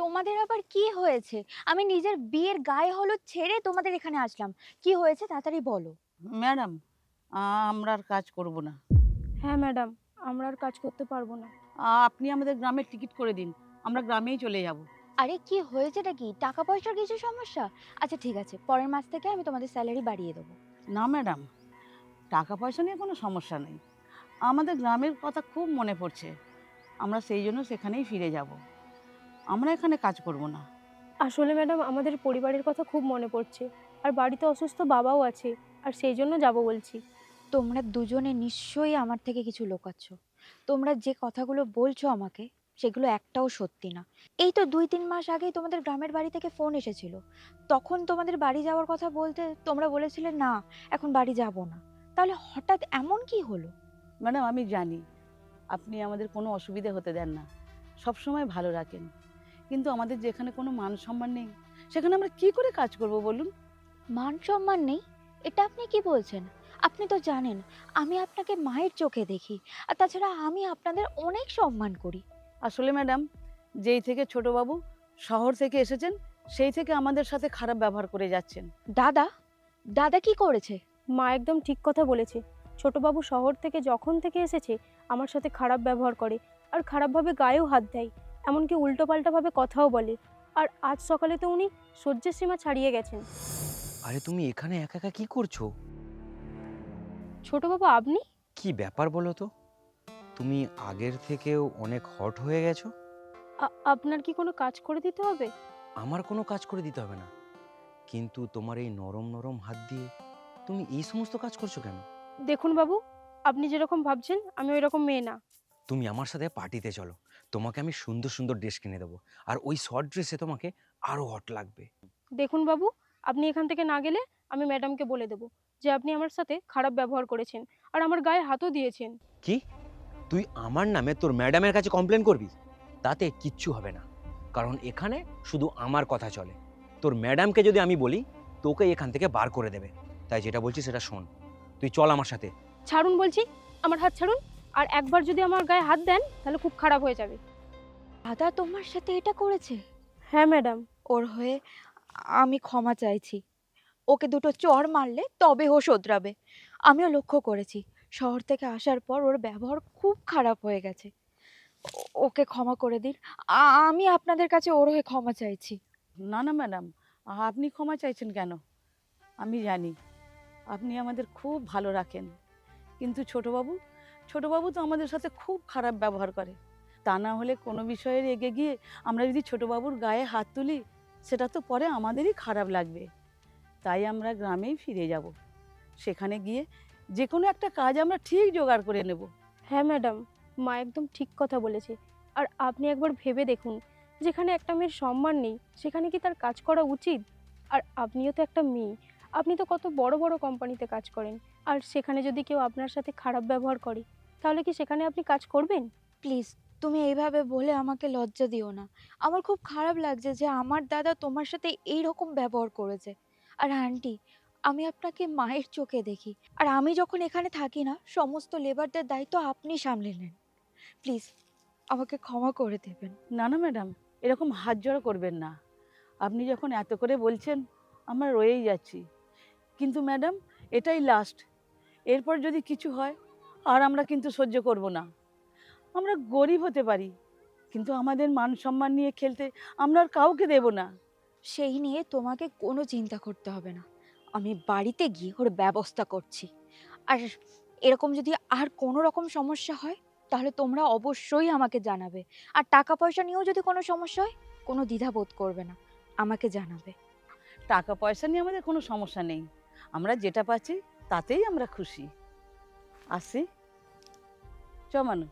তোমাদের আবার কি হয়েছে? আমি নিজের বিয়ের গায়ে হলুদ ছেড়ে তোমাদের এখানে আসলাম। কি হয়েছে তাড়াতাড়ি বলো। ম্যাডাম, আমরা আর কাজ করব না। হ্যাঁ ম্যাডাম, আমরা আর কাজ করতে পারবো না। আপনি আমাদের গ্রামের টিকিট করে দিন, আমরা গ্রামেই চলে যাব। আরে কি হয়েছেটা কি? টাকা পয়সার কিছু সমস্যা? আচ্ছা ঠিক আছে, পরের মাস থেকে আমি তোমাদের স্যালারি বাড়িয়ে দেবো। না ম্যাডাম, টাকা পয়সা নিয়ে কোনো সমস্যা নেই। আমাদের গ্রামের কথা খুব মনে পড়ছে, আমরা সেই জন্য সেখানেই ফিরে যাব। আমরা এখানে কাজ করব না। আসলে ম্যাডাম আমাদের পরিবারের কথা খুব মনে পড়ছে, আর বাড়িতে অসুস্থ বাবাও আছে, আর সেই জন্য যাব বলছি। তোমরা দুজনে নিশ্চয়ই আমার থেকে কিছু লুকাচ্ছ। তোমরা যে কথাগুলো বলছো আমাকে, সেগুলো একটাও সত্যি না। এই তো 2-3 মাস আগেই তোমাদের গ্রামের বাড়ি থেকে ফোন এসেছিল। তখন তোমাদের বাড়ি যাওয়ার কথা বলতে তোমরা বলেছিলে না, এখন বাড়ি যাব না। তাহলে হঠাৎ এমন কি হলো? ম্যাডাম, আমি জানি আপনি আমাদের কোনো অসুবিধা হতে দেন না, সব সময় ভালো রাখেন। কিন্তু আমাদের যেখানে কোনো মান সম্মান নেই, সেখানে আমরা কি করে কাজ করব বলুন? মান সম্মান নেই? এটা আপনি কি বলছেন? আপনি তো জানেন আমি আপনাকে মায়ের চোখে দেখি। আর তাছাড়া আমি আপনাদের অনেক সম্মান করি। আসলে ম্যাডাম, যেই থেকে ছোটবাবু শহর থেকে এসেছেন, সেই থেকে আমাদের সাথে খারাপ ব্যবহার করে যাচ্ছেন। দাদা, দাদা কি করেছে? মা একদম ঠিক কথা বলেছে। ছোটবাবু শহর থেকে যখন থেকে এসেছে আমার সাথে খারাপ ব্যবহার করে, আর খারাপভাবে গায়েও হাত দেয়, এমনকি উল্টোপাল্টাভাবে কথাও বলে। আর আজ সকালে তো উনি সহ্যের সীমা ছাড়িয়ে গেছেন। আরে তুমি এখানে একা একা কি করছো? ছোটবাবু আপনি? কি ব্যাপার বলো তো? তুমি আগের থেকেও অনেক হট হয়ে গেছো। আপনার কি কোনো কাজ করে দিতে হবে? আমার কোনো কাজ করে দিতে হবে না, কিন্তু তোমার এই নরম নরম হাত দিয়ে তুমি এই সমস্ত কাজ করছো কেন? দেখুন বাবু, আপনি যেরকম ভাবছেন আমি ওই রকম মেয়ে না। তুমি আমার সাথে পার্টিতে চলো, তোমাকে আমি সুন্দর সুন্দর ড্রেস কিনে দেবো, আর ওই শর্ট ড্রেসে তোমাকে আরো হট লাগবে। দেখুন বাবু, আপনি এখান থেকে না গেলে আমি ম্যাডামকে বলে দেবো যে আপনি আমার সাথে খারাপ ব্যবহার করেছেন, আর আমার গায়ে হাতও দিয়েছেন। কি? তুই আমার নামে তোর ম্যাডামের কাছে কমপ্লেন করবি? তাতে কিচ্ছু হবে না, কারণ এখানে শুধু আমার কথা চলে। তোর ম্যাডামকে যদি আমি বলি, তোকে এখান থেকে বার করে দেবে। তাই যেটা বলছি সেটা শোন, তুই চল আমার সাথে। ছাড়ুন বলছি, আমার হাত ছাড়ুন। আর একবার যদি আমার গায়ে হাত দেন তাহলে খুব খারাপ হয়ে যাবে। দাদা তোমার সাথে এটা করেছে? হ্যাঁ ম্যাডাম। ওর হয়ে আমি ক্ষমা চাইছি। ওকে দুটো চড় মারলে তবে ও শোধরাবে। আমিও লক্ষ্য করেছি, শহর থেকে আসার পর ওর ব্যবহার খুব খারাপ হয়ে গেছে। ওকে ক্ষমা করে দিন। আমি আপনাদের কাছে ওর হয়ে ক্ষমা চাইছি। না না ম্যাডাম, আপনি ক্ষমা চাইছেন কেন? আমি জানি আপনি আমাদের খুব ভালো রাখেন, কিন্তু ছোটবাবু তো আমাদের সাথে খুব খারাপ ব্যবহার করে। তা না হলে কোনো বিষয়ে রেগে গিয়ে আমরা যদি ছোটবাবুর গায়ে হাত তুলি, সেটা তো পরে আমাদেরই খারাপ লাগবে। তাই আমরা গ্রামেই ফিরে যাব। সেখানে গিয়ে যে কোনো একটা কাজ আমরা ঠিক জোগাড় করে নেব। হ্যাঁ ম্যাডাম, মা একদম ঠিক কথা বলেছে। আর আপনি একবার ভেবে দেখুন, যেখানে একটা মেয়ের সম্মান নেই সেখানে কি তার কাজ করা উচিত? আর আপনিও তো একটা মেয়ে, আপনি তো কত বড় বড় কোম্পানিতে কাজ করেন, আর সেখানে যদি কেউ আপনার সাথে খারাপ ব্যবহার করে তাহলে কি সেখানে আপনি কাজ করবেন? প্লিজ, তুমি এইভাবে বলে আমাকে লজ্জা দিও না। আমার খুব খারাপ লাগছে যে আমার দাদা তোমার সাথে এই রকম ব্যবহার করেছে। আর আন্টি, আমি আপনাকে মায়ের চোখে দেখি। আর আমি যখন এখানে থাকি না, সমস্ত লেবারদের দায়িত্ব আপনি সামলে নেন। প্লিজ, আমাকে ক্ষমা করে দেবেন। না না ম্যাডাম, এরকম হাত জোড়া করবেন না। আপনি যখন এত করে বলছেন, আমরা রয়েই যাচ্ছি। কিন্তু ম্যাডাম, এটাই লাস্ট। এরপর যদি কিছু হয় আর আমরা কিন্তু সহ্য করব না। আমরা গরিব হতে পারি, কিন্তু আমাদের মান সম্মান নিয়ে খেলতে আমরা আর কাউকে দেব না। সেই নিয়ে তোমাকে কোনো চিন্তা করতে হবে না। আমি বাড়িতে গিয়ে ওর ব্যবস্থা করছি। আর এরকম যদি আর কোনো রকম সমস্যা হয়, তাহলে তোমরা অবশ্যই আমাকে জানাবে। আর টাকা পয়সা নিয়েও যদি কোনো সমস্যা হয়, কোনো দ্বিধাবোধ করবে না, আমাকে জানাবে। টাকা পয়সা নিয়ে আমাদের কোনো সমস্যা নেই, আমরা যেটা পাচ্ছি তাতেই আমরা খুশি। আসি, চমানো।